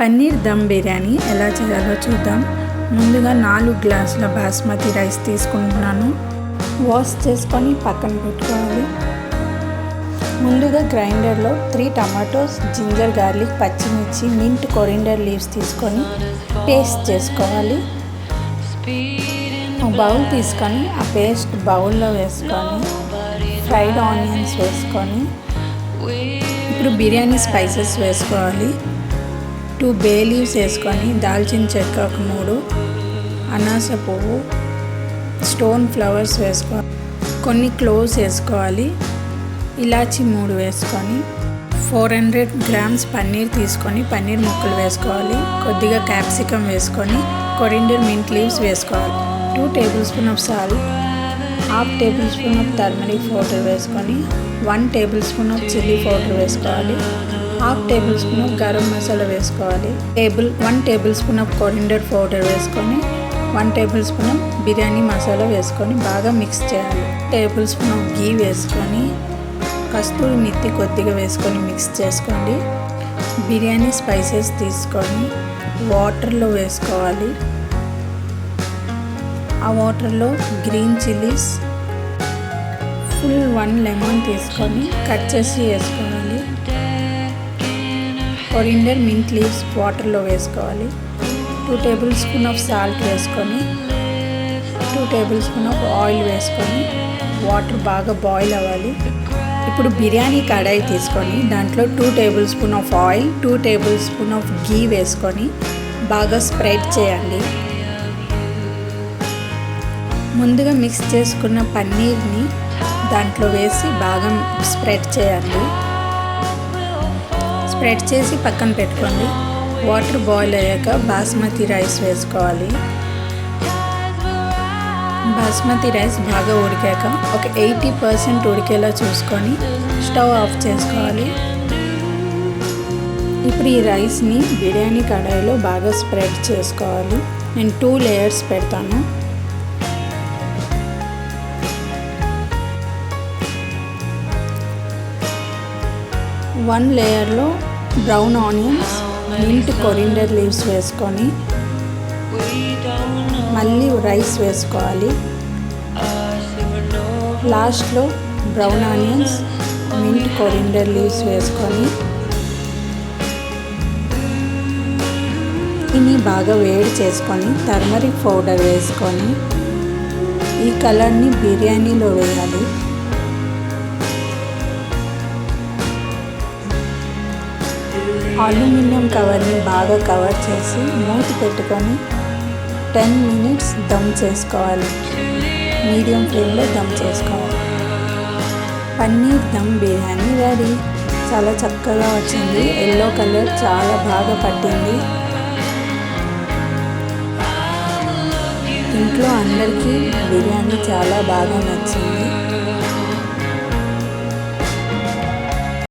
పన్నీర్ దమ్ బిర్యానీ ఎలా చేయాలో చూద్దాం. ముందుగా 4 గ్లాసుల బాస్మతి రైస్ తీసుకుంటున్నాను. వాష్ చేసుకొని పక్కన పెట్టుకోవాలి. ముందుగా గ్రైండర్లో 3 టమాటోస్, జింజర్ గార్లిక్, పచ్చిమిర్చి, మింట్, కొరిండర్ లీవ్స్ తీసుకొని పేస్ట్ చేసుకోవాలి. బౌల్ తీసుకొని ఆ పేస్ట్ బౌల్లో వేసుకొని ఫ్రైడ్ ఆనియన్స్ వేసుకొని ఇప్పుడు బిర్యానీ స్పైసెస్ వేసుకోవాలి. 2 బే లీవ్స్ వేసుకొని దాల్చిన చెక్క 3, అనాస పువ్వు, స్టోన్ ఫ్లవర్స్ వేసుకోవాలి. కొన్ని క్లోవ్స్ వేసుకోవాలి. ఇలాచి 3 వేసుకొని 400 గ్రామ్స్ పన్నీర్ తీసుకొని పన్నీర్ ముక్కలు వేసుకోవాలి. కొద్దిగా క్యాప్సికమ్ వేసుకొని కొరిండర్ మింట్ లీవ్స్ వేసుకోవాలి. 2 tablespoon of salt, 1/2 table spoon of turmeric powder వేసుకొని 1 table spoon of chilli powder వేసుకోవాలి. 1/2 table spoon of garam masala వేసుకోవాలి. 1 table spoon of coriander powder వేసుకొని 1 table spoon of biryani masala వేసుకొని బాగా మిక్స్ చేయాలి. 1 టేబుల్ స్పూన్ ఆఫ్ గీ వేసుకొని కస్తూరి మెత్తి కొద్దిగా వేసుకొని మిక్స్ చేసుకోండి. బిర్యానీ స్పైసెస్ తీసుకొని వాటర్లో వేసుకోవాలి. ఆ వాటర్లో గ్రీన్ చిల్లీస్ ఫుల్ 1 లెమన్ తీసుకొని కట్ చేసి వేసుకోవాలి. కొరిండర్ మింట్ లీవ్స్ వాటర్లో వేసుకోవాలి. 2 టేబుల్ స్పూన్ ఆఫ్ సాల్ట్ వేసుకొని 2 టేబుల్ స్పూన్ ఆఫ్ ఆయిల్ వేసుకొని వాటర్ బాగా బాయిల్ అవ్వాలి. ఇప్పుడు బిర్యానీ కడాయి తీసుకొని దాంట్లో 2 tablespoon of oil, 2 tablespoon of ghee వేసుకొని బాగా స్ప్రెడ్ చేయండి. ముందుగా మిక్స్ చేసుకున్న పన్నీర్ని దాంట్లో వేసి బాగా స్ప్రెడ్ చేయండి. స్ప్రెడ్ చేసి పక్కన పెట్టుకోండి. వాటర్ బాయిల్ అయ్యాక బాస్మతి రైస్ వేసుకోవాలి. బాస్మతి రైస్ బాగా ఉడికాక ఒక 80% ఉడికేలా చూసుకొని స్టవ్ ఆఫ్ చేసుకోవాలి. ఇప్పుడు ఈ రైస్ని బిర్యానీ కడాయిలో బాగా స్ప్రెడ్ చేసుకోవాలి. నేను 2 లేయర్స్ పెడతాను. 1 లేయర్లో brown onions, mint, coriander leaves వేసుకొని మళ్ళీ రైస్ వేసుకోవాలి. లాస్ట్లో brown onions, mint, coriander leaves వేసుకొని ఇవి బాగా వేడి చేసుకొని టర్మరిక్ పౌడర్ వేసుకొని ఈ కలర్ని బిర్యానీలో వేయాలి. అల్యూమినియం కవర్ని బాగా కవర్ చేసి మూత పెట్టుకొని 10 మినిట్స్ దమ్ చేసుకోవాలి. మీడియం ఫ్లేమ్లో దమ్ చేసుకోవాలి. పన్నీర్ దమ్ బిర్యానీ రెడీ. చాలా చక్కగా వచ్చింది. ఎల్లో కలర్ చాలా బాగా పట్టింది. ఇంట్లో అందరికీ బిర్యానీ చాలా బాగా నచ్చింది.